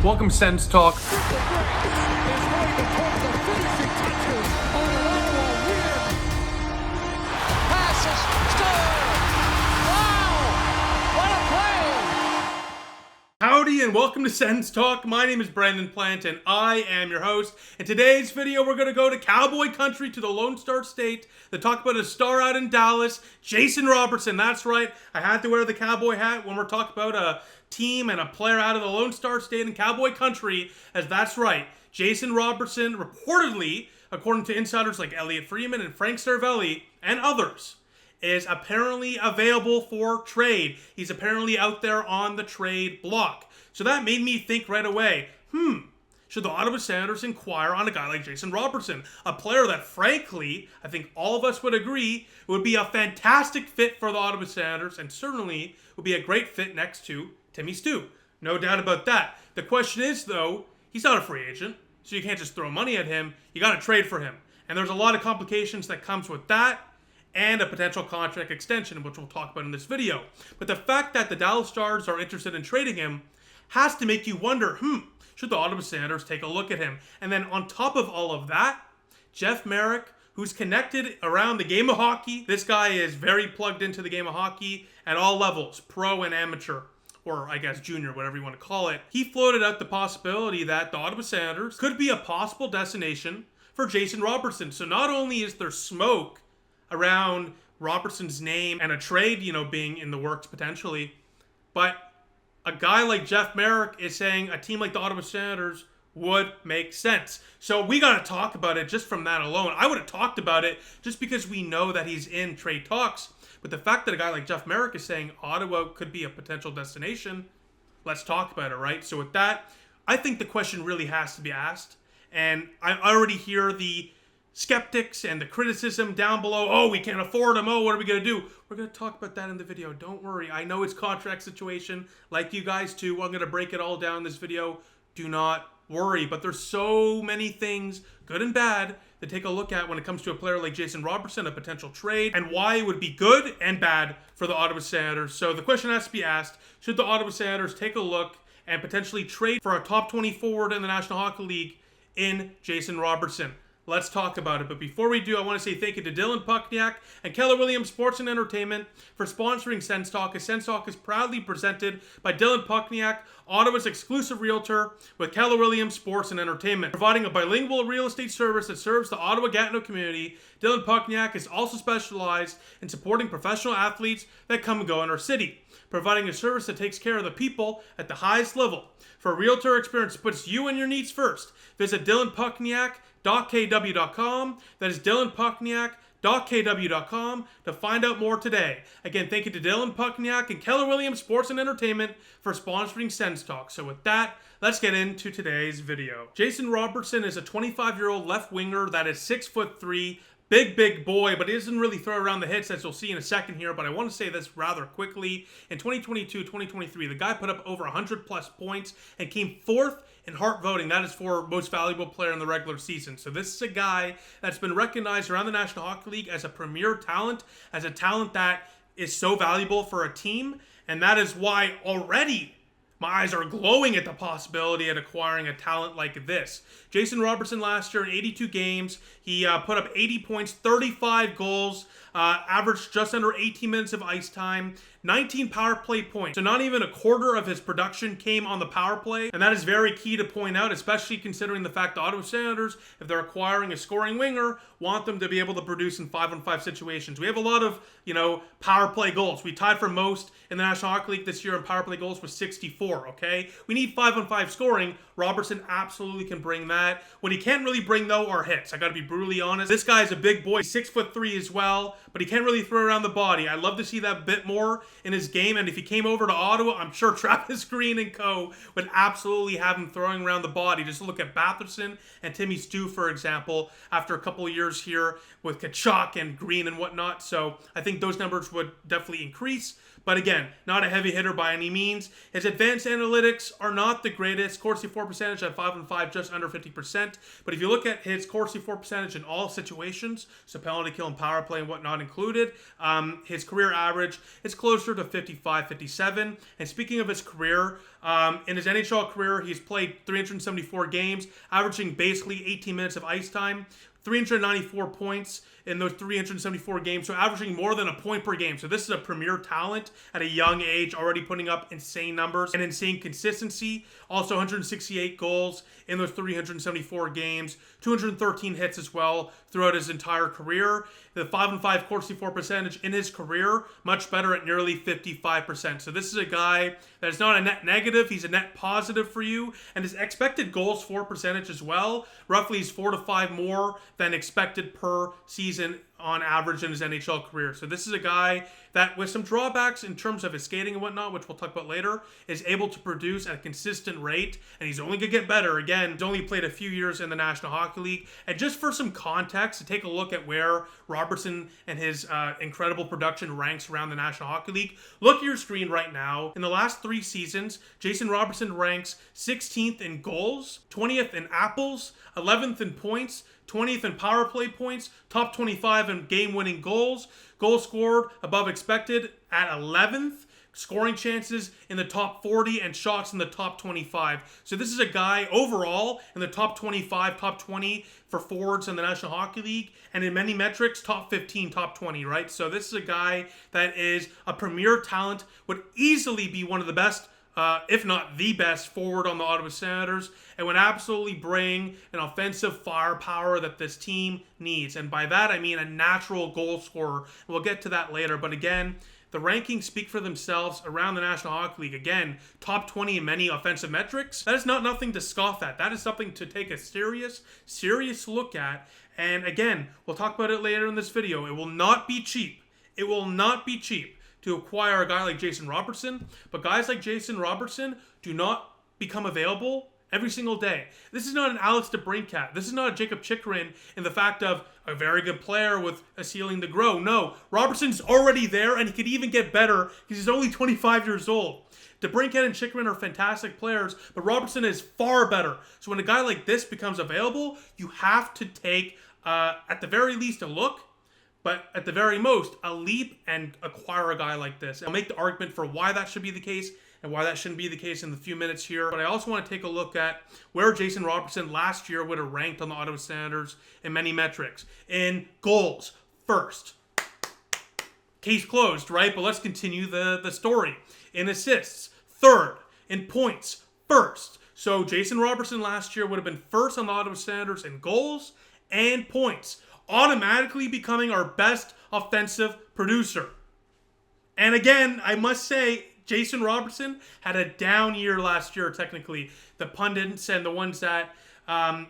Welcome, Sens Talk. Howdy and welcome to Sens Talk. My name is Brandon Plant and I am your host. In today's video, we're going to go to Cowboy Country, to the Lone Star State, to talk about a star out in Dallas, Jason Robertson. That's right, I had to wear the cowboy hat when we're talking about a team and a player out of the Lone Star State in Cowboy Country, as that's right, Jason Robertson reportedly, according to insiders like Elliot Freeman and Frank Cervelli and others, is apparently available for trade. He's apparently out there on the trade block. So that made me think right away, should the Ottawa Senators inquire on a guy like Jason Robertson? A player that, frankly, I think all of us would agree would be a fantastic fit for the Ottawa Senators and certainly would be a great fit next to Timmy Stu. No doubt about that. The question is, though, he's not a free agent, so you can't just throw money at him. You got to trade for him. And there's a lot of complications that comes with that, and a potential contract extension, which we'll talk about in this video. But the fact that the Dallas Stars are interested in trading him has to make you wonder, should the Ottawa Senators take a look at him? And then on top of all of that, Jeff Marek, who's connected around the game of hockey. This guy is very plugged into the game of hockey at all levels, pro and amateur, or I guess junior, whatever you want to call it. He floated out the possibility that the Ottawa Senators could be a possible destination for Jason Robertson. So not only is there smoke around Robertson's name and a trade, being in the works potentially, but a guy like Jeff Marek is saying a team like the Ottawa Senators would make sense. So we got to talk about it just from that alone. I would have talked about it just because we know that he's in trade talks. But the fact that a guy like Jeff Marek is saying Ottawa could be a potential destination, let's talk about it, right? So with that, I think the question really has to be asked. And I already hear the skeptics and the criticism down below. Oh, we can't afford him. Oh, what are we going to do? We're going to talk about that in the video. Don't worry. I know it's contract situation like you guys too. I'm going to break it all down in this video. Do not worry. But there's so many things, good and bad, to take a look at when it comes to a player like Jason Robertson, a potential trade, and why it would be good and bad for the Ottawa Senators. So the question has to be asked, should the Ottawa Senators take a look and potentially trade for a top 20 forward in the National Hockey League in Jason Robertson? Let's talk about it. But before we do, I want to say thank you to Dylan Puckniak and Keller Williams Sports and Entertainment for sponsoring Sens Talk. Sens Talk is proudly presented by Dylan Puckniak, Ottawa's exclusive realtor with Keller Williams Sports and Entertainment. Providing a bilingual real estate service that serves the Ottawa-Gatineau community, Dylan Puckniak is also specialized in supporting professional athletes that come and go in our city, providing a service that takes care of the people at the highest level. For a realtor experience that puts you and your needs first, visit dylanpuckniak.kw.com. That is dylanpuckniak.kw.com to find out more today. Again, thank you to Dylan Puckniak and Keller Williams Sports and Entertainment for sponsoring Sens Talk. So with that, let's get into today's video. Jason Robertson is a 25-year-old left winger that is 6'3", big boy, but he doesn't really throw around the hits, as you'll see in a second here. But I want to say this rather quickly. In 2022-2023, the guy put up over 100-plus points and came fourth in Hart voting. That is for most valuable player in the regular season. So this is a guy that's been recognized around the National Hockey League as a premier talent, as a talent that is so valuable for a team. And that is why already my eyes are glowing at the possibility of acquiring a talent like this. Jason Robertson last year in 82 games, he put up 80 points, 35 goals, averaged just under 18 minutes of ice time, 19 power play points. So not even a quarter of his production came on the power play. And that is very key to point out, especially considering the fact the Ottawa Senators, if they're acquiring a scoring winger, want them to be able to produce in 5-on-5 situations. We have a lot of, power play goals. We tied for most in the National Hockey League this year in power play goals with 64, okay? We need 5-on-5 scoring. Robertson absolutely can bring that. What he can't really bring, though, are hits. I got to be brutally honest. This guy is a big boy, 6'3" as well, but he can't really throw around the body. I'd love to see that bit more in his game, and if he came over to Ottawa, I'm sure Travis Green and co would absolutely have him throwing around the body. Just look at Batherson and Timmy Stu, for example, after a couple of years here with Tkachuk and Green and whatnot. So I think those numbers would definitely increase. But again, not a heavy hitter by any means. His advanced analytics are not the greatest. Corsi for percentage at 5-5, just under 50%. But if you look at his Corsi for percentage in all situations, so penalty kill and power play and whatnot included, his career average is closer to 55, 57. And speaking of his career, in his NHL career, he's played 374 games, averaging basically 18 minutes of ice time, 394 points in those 374 games, so averaging more than a point per game. So this is a premier talent at a young age, already putting up insane numbers and insane consistency. Also 168 goals in those 374 games, 213 hits as well throughout his entire career. The 5-5 Corsi for percentage in his career, much better at nearly 55%. So this is a guy that is not a net negative, he's a net positive for you. And his expected goals for percentage as well, roughly is 4 to 5 more than expected per season on average in his NHL career. So this is a guy that, with some drawbacks in terms of his skating and whatnot, which we'll talk about later, is able to produce at a consistent rate, and he's only going to get better. Again, he's only played a few years in the National Hockey League. And just for some context, to take a look at where Robertson and his incredible production ranks around the National Hockey League, look at your screen right now. In the last 3 seasons, Jason Robertson ranks 16th in goals, 20th in apples, 11th in points, 20th in power play points, top 25 in game-winning goals, goals scored above expected at 11th, scoring chances in the top 40, and shots in the top 25. So this is a guy overall in the top 25, top 20 for forwards in the National Hockey League, and in many metrics, top 15, top 20, right? So this is a guy that is a premier talent, would easily be one of the best, if not the best, forward on the Ottawa Senators, and would absolutely bring an offensive firepower that this team needs. And by that, I mean a natural goal scorer. We'll get to that later. But again, the rankings speak for themselves around the National Hockey League. Again, top 20 in many offensive metrics. That is not nothing to scoff at. That is something to take a serious look at. And again, we'll talk about it later in this video. It will not be cheap. It will not be cheap to acquire a guy like Jason Robertson, but guys like Jason Robertson do not become available every single day. This is not an Alex DeBrincat. This is not a Jacob Chychrun in the fact of a very good player with a ceiling to grow. No, Robertson's already there, and he could even get better because he's only 25 years old. DeBrincat and Chychrun are fantastic players, but Robertson is far better. So when a guy like this becomes available, you have to take, at the very least, a look, but at the very most, a leap and acquire a guy like this. I'll make the argument for why that should be the case and why that shouldn't be the case in the few minutes here. But I also want to take a look at where Jason Robertson last year would have ranked on the Ottawa Senators in many metrics. In goals, first. Case closed, right? But let's continue the story. In assists, third. In points, first. So Jason Robertson last year would have been first on the Ottawa Senators in goals and points, automatically becoming our best offensive producer. And again, I must say, Jason Robertson had a down year last year, technically. The pundits and the ones that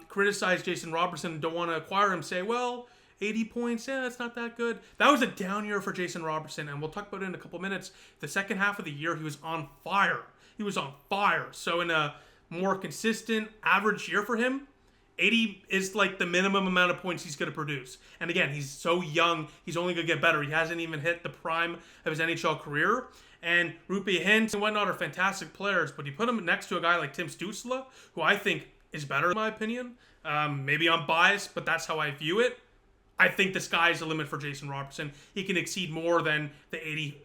criticize Jason Robertson and don't want to acquire him say, well, 80 points, yeah, that's not that good. That was a down year for Jason Robertson, and we'll talk about it in a couple minutes. The second half of the year, he was on fire. He was on fire. So in a more consistent, average year for him, 80 is like the minimum amount of points he's going to produce. And again, he's so young, he's only going to get better. He hasn't even hit the prime of his NHL career. And Rupe Hintz and whatnot are fantastic players, but you put him next to a guy like Tim Stützle, who I think is better in my opinion. Maybe I'm biased, but that's how I view it. I think the sky's the limit for Jason Robertson. He can exceed more than the 80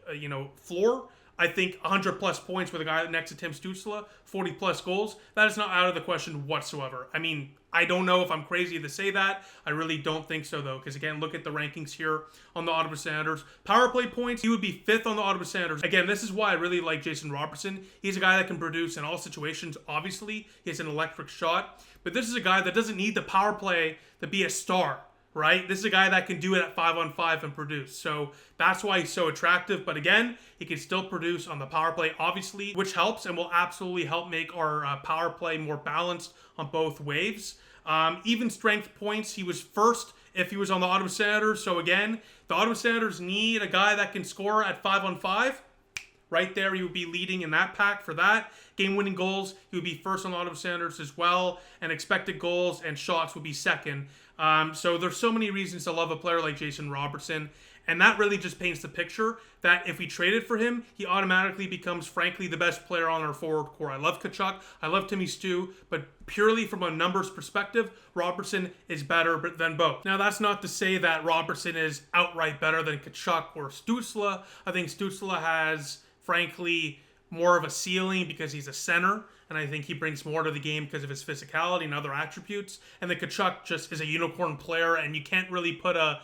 floor. I think 100 plus points with a guy next to Tim Stützle, 40 plus goals, that is not out of the question whatsoever. I mean, I don't know if I'm crazy to say that. I really don't think so, though, because again, look at the rankings here on the Ottawa Senators. Power play points, he would be 5th on the Ottawa Senators. Again, this is why I really like Jason Robertson. He's a guy that can produce in all situations, obviously. He has an electric shot, but this is a guy that doesn't need the power play to be a star, right? This is a guy that can do it at 5-on-5 and produce. So that's why he's so attractive. But again, he can still produce on the power play, obviously, which helps and will absolutely help make our power play more balanced on both waves. Even strength points, he was first if he was on the Ottawa Senators. So again, the Ottawa Senators need a guy that can score at 5-on-5. Right there, he would be leading in that pack for that. Game-winning goals, he would be first on the Ottawa Senators as well. And expected goals and shots would be second. So there's so many reasons to love a player like Jason Robertson. And that really just paints the picture that if we traded for him, he automatically becomes, frankly, the best player on our forward core. I love Tkachuk, I love Timmy Stu, but purely from a numbers perspective, Robertson is better than both. Now, that's not to say that Robertson is outright better than Tkachuk or Stützle. I think Stützle has, frankly, more of a ceiling because he's a center, and I think he brings more to the game because of his physicality and other attributes. And the Tkachuk just is a unicorn player, and you can't really put a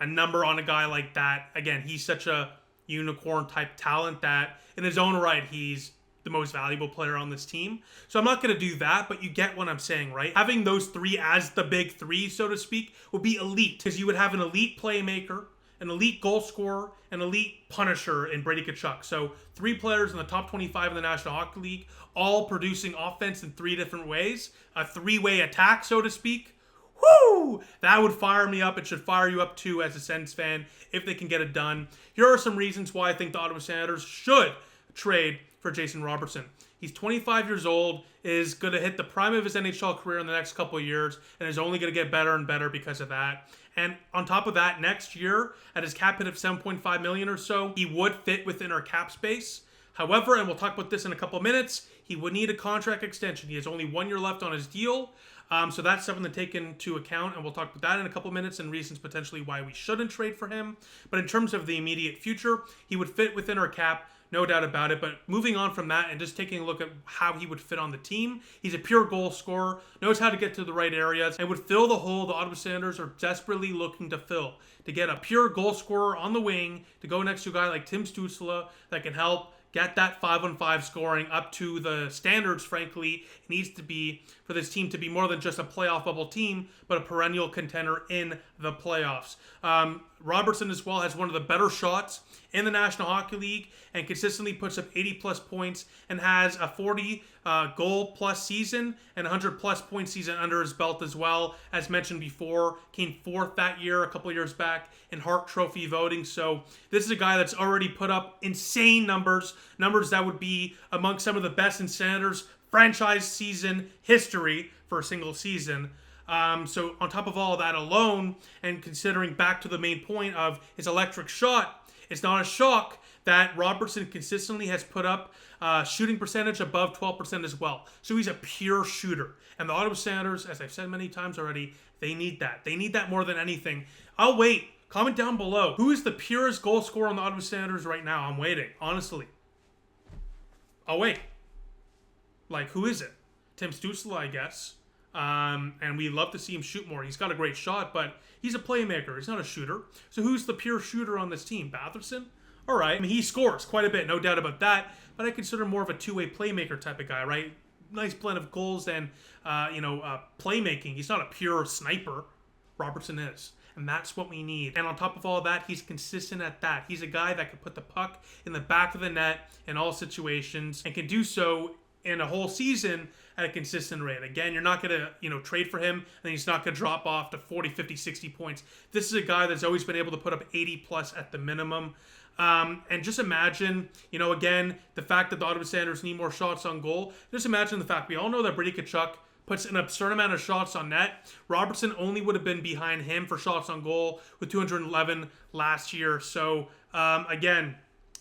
number on a guy like that. Again, he's such a unicorn type talent that in his own right, he's the most valuable player on this team. So I'm not going to do that, but you get what I'm saying, right? Having those three as the big three, so to speak, would be elite, because you would have an elite playmaker, an elite goal scorer, an elite punisher in Brady Tkachuk. So 3 players in the top 25 in the National Hockey League, all producing offense in 3 different ways. A 3-way attack, so to speak. Woo! That would fire me up. It should fire you up too as a Sens fan if they can get it done. Here are some reasons why I think the Ottawa Senators should trade for Jason Robertson. He's 25 years old, is going to hit the prime of his NHL career in the next couple of years, and is only going to get better and better because of that. And on top of that, next year, at his cap hit of $7.5 million or so, he would fit within our cap space. However, and we'll talk about this in a couple of minutes, he would need a contract extension. He has only 1 year left on his deal. So that's something to take into account, and we'll talk about that in a couple of minutes and reasons potentially why we shouldn't trade for him. But in terms of the immediate future, he would fit within our cap, no doubt about it. But moving on from that and just taking a look at how he would fit on the team, he's a pure goal scorer, knows how to get to the right areas, and would fill the hole the Ottawa Senators are desperately looking to fill. To get a pure goal scorer on the wing, to go next to a guy like Tim Stützle that can help get that 5-on-5 scoring up to the standards, frankly, it needs to be for this team to be more than just a playoff bubble team, but a perennial contender in the playoffs. Robertson as well has one of the better shots in the National Hockey League and consistently puts up 80-plus points and has a 40-goal-plus season and 100-plus point season under his belt as well. As mentioned before, came 4th that year, a couple of years back, in Hart Trophy voting. So this is a guy that's already put up insane numbers that would be among some of the best in Senators franchise season history for a single season. So on top of all that alone, and considering back to the main point of his electric shot, it's not a shock that Robertson consistently has put up shooting percentage above 12% as well. So he's a pure shooter. And the Ottawa Senators, as I've said many times already, they need that. They need that more than anything. I'll wait. Comment down below. Who is the purest goal scorer on the Ottawa Senators right now? I'm waiting, honestly. I'll wait. Like, who is it? Tim Stützle, I guess. And we'd love to see him shoot more. He's got a great shot, but he's a playmaker. He's not a shooter. So who's the pure shooter on this team? Batherson? All right. I mean, he scores quite a bit, no doubt about that. But I consider him more of a 2-way playmaker type of guy, right? Nice blend of goals and, playmaking. He's not a pure sniper. Robertson is. And that's what we need. And on top of all that, he's consistent at that. He's a guy that can put the puck in the back of the net in all situations and can do so in a whole season at a consistent rate. Again, you're not going to, trade for him and he's not going to drop off to 40, 50, 60 points. This is a guy that's always been able to put up 80 plus at the minimum. And just imagine, again, the fact that the Ottawa Senators need more shots on goal. Just imagine the fact we all know that Brady Tkachuk puts an absurd amount of shots on net. Robertson only would have been behind him for shots on goal with 211 last year. So, again,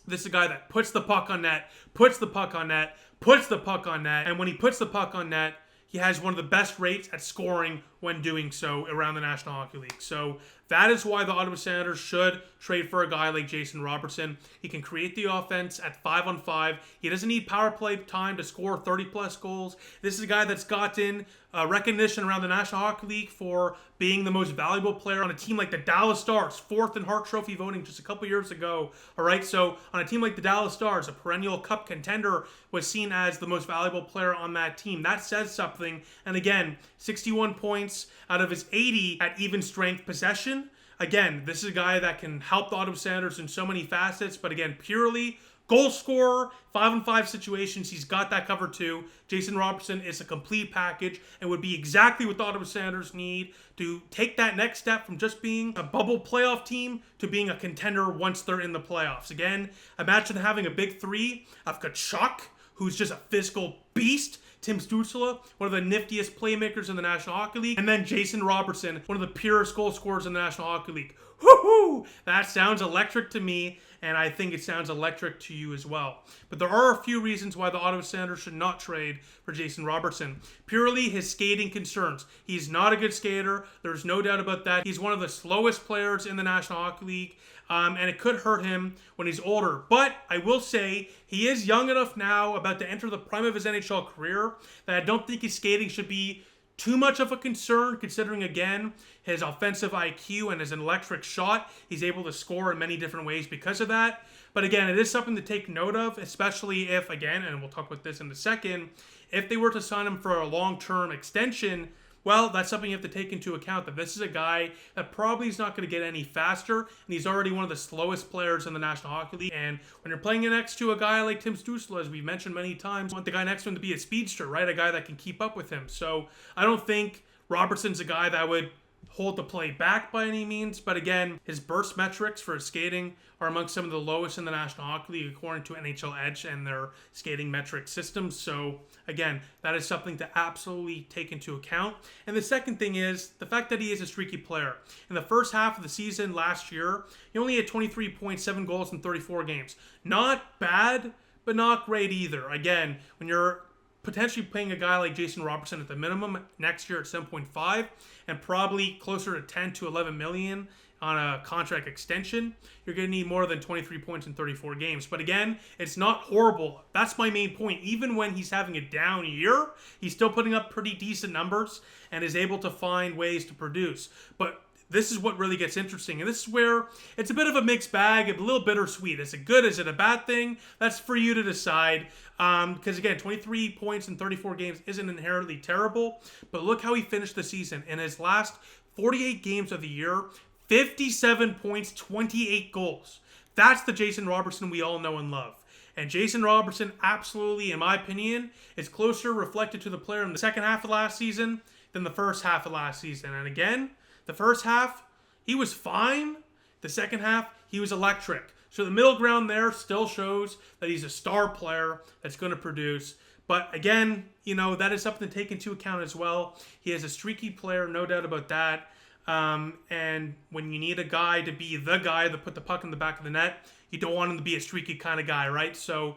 this is a guy that puts the puck on net, puts the puck on net, puts the puck on net. And when he puts the puck on net, he has one of the best rates at scoring when doing so around the National Hockey League. So that is why the Ottawa Senators should trade for a guy like Jason Robertson. He can create the offense at 5-on-5. He doesn't need power play time to score 30-plus goals. This is a guy that's gotten recognition around the National Hockey League for being the most valuable player on a team like the Dallas Stars, 4th in Hart Trophy voting just a couple years ago. All right, so on a team like the Dallas Stars, a perennial cup contender, was seen as the most valuable player on that team. That says something. And again, 61 points out of his 80 at even strength possession. Again, this is a guy that can help the Ottawa Senators in so many facets, but again, purely goal scorer, 5-on-5 situations, he's got that covered too. Jason Robertson is a complete package and would be exactly what the Ottawa Senators need to take that next step from just being a bubble playoff team to being a contender once they're in the playoffs. Again, imagine having a big three of Tkachuk, who's just a physical beast. Tim Stützle, one of the niftiest playmakers in the National Hockey League. And then Jason Robertson, one of the purest goal scorers in the National Hockey League. Woohoo! That sounds electric to me, and I think it sounds electric to you as well. But there are a few reasons why the Ottawa Senators should not trade for Jason Robertson. Purely his skating concerns. He's not a good skater. There's no doubt about that. He's one of the slowest players in the National Hockey League. And it could hurt him when he's older. But I will say he is young enough now, about to enter the prime of his NHL career, that I don't think his skating should be too much of a concern, considering, again, his offensive IQ and his electric shot. He's able to score in many different ways because of that. But again, it is something to take note of, especially if, again, and we'll talk about this in a second, if they were to sign him for a long-term extension, well, that's something you have to take into account, that this is a guy that probably is not going to get any faster, and he's already one of the slowest players in the National Hockey League. And when you're playing next to a guy like Tim Stützle, as we've mentioned many times, you want the guy next to him to be a speedster, right? A guy that can keep up with him. So I don't think Robertson's a guy that would hold the play back by any means, but again, his burst metrics for his skating are amongst some of the lowest in the National Hockey League according to NHL Edge and their skating metric systems. So again, that is something to absolutely take into account. And the second thing is the fact that he is a streaky player. In the first half of the season last year, he only had 23.7 goals in 34 games. Not bad, but not great either. Again, when you're potentially paying a guy like Jason Robertson at the minimum next year at 7.5 and probably closer to 10 to 11 million on a contract extension, you're going to need more than 23 points in 34 games. But again, it's not horrible. That's my main point. Even when he's having a down year, he's still putting up pretty decent numbers and is able to find ways to produce. But this is what really gets interesting. And this is where it's a bit of a mixed bag, a little bittersweet. Is it good? Is it a bad thing? That's for you to decide. Because again, 23 points in 34 games isn't inherently terrible. But look how he finished the season. In his last 48 games of the year, 57 points, 28 goals. That's the Jason Robertson we all know and love. And Jason Robertson, absolutely, in my opinion, is closer reflected to the player in the second half of last season than the first half of last season. And again, the first half, he was fine. The second half, he was electric. So the middle ground there still shows that he's a star player that's going to produce. But again, you know, that is something to take into account as well. He is a streaky player, no doubt about that. And when you need a guy to be the guy that put the puck in the back of the net, you don't want him to be a streaky kind of guy, right? So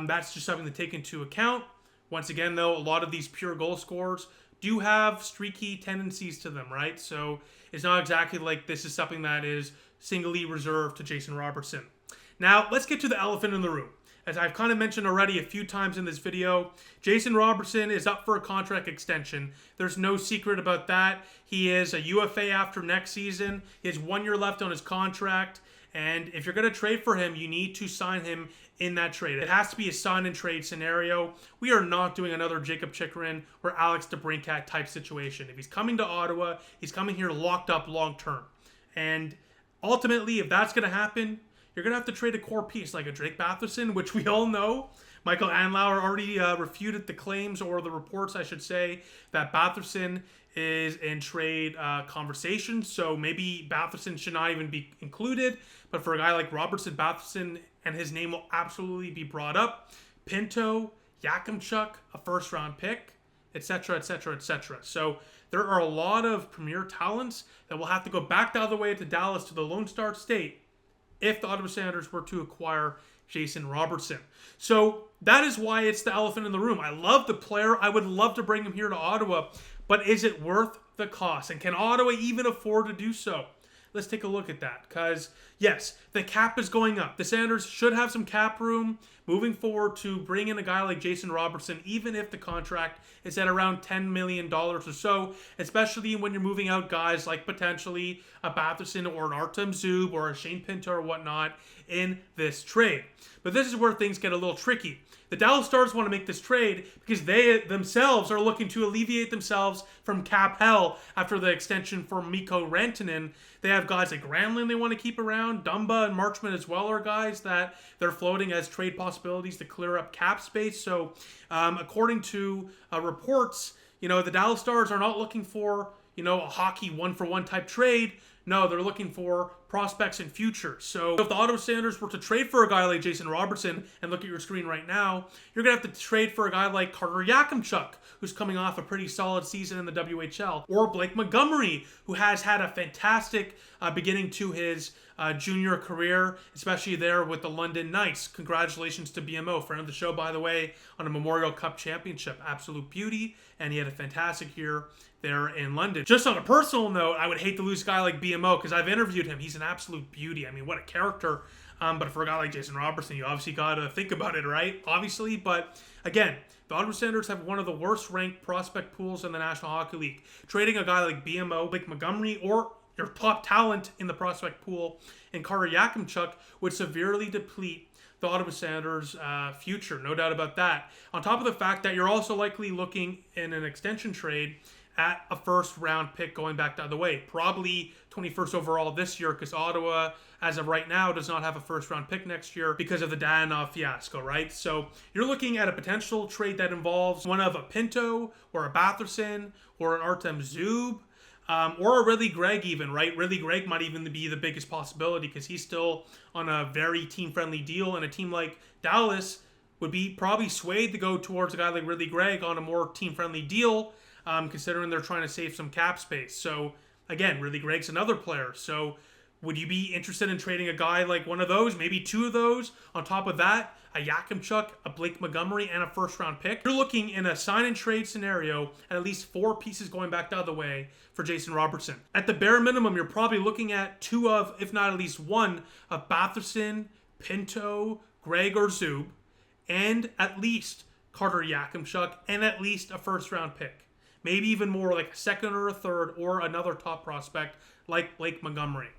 that's just something to take into account. Once again, though, a lot of these pure goal scorers do have streaky tendencies to them, right? So it's not exactly like this is something that is singly reserved to Jason Robertson. Now, let's get to the elephant in the room. As I've kind of mentioned already a few times in this video, Jason Robertson is up for a contract extension. There's no secret about that. He is a UFA after next season. He has 1 year left on his contract. And if you're going to trade for him, you need to sign him in that trade. It has to be a sign and trade scenario. We are not doing another Jacob Chikrin or Alex DeBrincat type situation. If he's coming to Ottawa, he's coming here locked up long term. And ultimately, if that's going to happen, you're going to have to trade a core piece like a Drake Batherson, which we all know. Michael Andlauer already refuted the claims, or the reports, I should say, that Batherson is in trade conversations. So maybe Batherson should not even be included. But for a guy like Robertson, Batherson, and his name will absolutely be brought up. Pinto, Yakimchuk, a first-round pick, etc., etc., etc. So there are a lot of premier talents that will have to go back the other way to Dallas, to the Lone Star State, if the Ottawa Senators were to acquire Jason Robertson. So that is why it's the elephant in the room. I love the player. I would love to bring him here to Ottawa. But is it worth the cost? And can Ottawa even afford to do so? Let's take a look at that. Because, yes, the cap is going up. The Senators should have some cap room moving forward to bring in a guy like Jason Robertson, even if the contract is at around $10 million or so, especially when you're moving out guys like potentially a Batherson or an Artem Zub or a Shane Pinto or whatnot in this trade. But this is where things get a little tricky. The Dallas Stars want to make this trade because they themselves are looking to alleviate themselves from cap hell after the extension for Mikko Rantanen. They have guys like Granlund they want to keep around. Dumba and Marchman as well are guys that they're floating as trade possibilities to clear up cap space. So according to reports, you know, the Dallas Stars are not looking for, you know, a hockey one-for-one type trade. No, they're looking for prospects and futures. So if the Ottawa Senators were to trade for a guy like Jason Robertson, and look at your screen right now, you're going to have to trade for a guy like Carter Yakimchuk, who's coming off a pretty solid season in the WHL, or Blake Montgomery, who has had a fantastic beginning to his junior career, especially there with the London Knights. Congratulations to BMO, friend of the show, by the way, on a Memorial Cup championship. Absolute beauty, and he had a fantastic year there in London. Just on a personal note, I would hate to lose a guy like BMO because I've interviewed him. He's an absolute beauty. I mean, what a character. But for a guy like Jason Robertson, you obviously got to think about it, right? Obviously, but again, the Ottawa Senators have one of the worst ranked prospect pools in the National Hockey League. Trading a guy like BMO, Blake Montgomery, or your top talent in the prospect pool in Carter Yakimchuk would severely deplete the Ottawa Senators' future, no doubt about that. On top of the fact that you're also likely looking in an extension trade at a first-round pick going back the other way. Probably 21st overall this year, because Ottawa, as of right now, does not have a first-round pick next year because of the Dayanov fiasco, right? So you're looking at a potential trade that involves one of a Pinto or a Batherson or an Artem Zub, or a Ridley Gregg even, right? Ridley Gregg might even be the biggest possibility because he's still on a very team-friendly deal, and a team like Dallas would be probably swayed to go towards a guy like Ridley Gregg on a more team-friendly deal, considering they're trying to save some cap space. So, again, Ridley Gregg's another player. So, would you be interested in trading a guy like one of those, maybe two of those? On top of that, a Yakimchuk, a Blake Montgomery, and a first-round pick. You're looking in a sign-and-trade scenario at least 4 pieces going back the other way for Jason Robertson. At the bare minimum, you're probably looking at 2 of, if not at least 1, of Batherson, Pinto, Gregg, or Zub, and at least Carter Yakimchuk, and at least a first-round pick. Maybe even more, like a second or a third, or another top prospect like Blake Montgomery.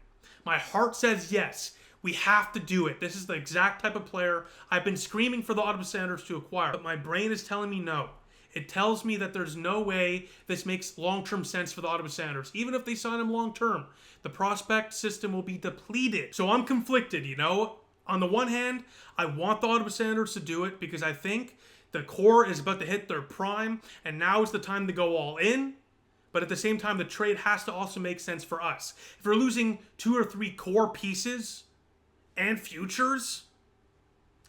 My heart says yes. We have to do it. This is the exact type of player I've been screaming for the Ottawa Senators to acquire. But my brain is telling me no. It tells me that there's no way this makes long-term sense for the Ottawa Senators. Even if they sign him long-term, the prospect system will be depleted. So I'm conflicted, you know. On the one hand, I want the Ottawa Senators to do it because I think the core is about to hit their prime, and now is the time to go all in. But at the same time, the trade has to also make sense for us. If we're losing 2 or 3 core pieces and futures,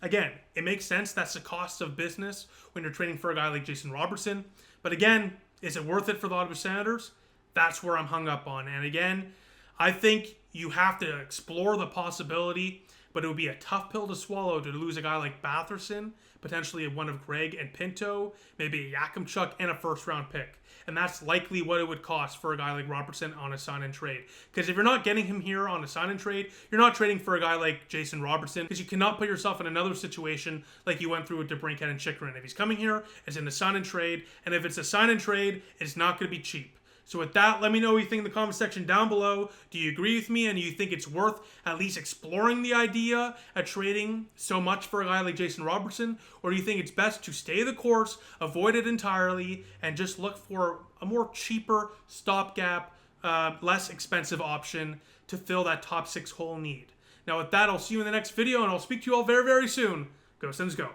again, it makes sense. That's the cost of business when you're trading for a guy like Jason Robertson. But again, is it worth it for the Ottawa Senators? That's where I'm hung up on. And again, I think you have to explore the possibility, but it would be a tough pill to swallow to lose a guy like Batherson, potentially one of Gregg and Pinto, maybe a Yakimchuk, and a first-round pick. And that's likely what it would cost for a guy like Robertson on a sign-and-trade. Because if you're not getting him here on a sign-and-trade, you're not trading for a guy like Jason Robertson, because you cannot put yourself in another situation like you went through with DeBrincat and Chychrun. If he's coming here, it's in a sign-and-trade, and if it's a sign-and-trade, it's not going to be cheap. So with that, let me know what you think in the comment section down below. Do you agree with me, and do you think it's worth at least exploring the idea of trading so much for a guy like Jason Robertson? Or do you think it's best to stay the course, avoid it entirely, and just look for a more cheaper stopgap, less expensive option to fill that top 6 hole need? Now with that, I'll see you in the next video, and I'll speak to you all very, very soon. Go Sens, go.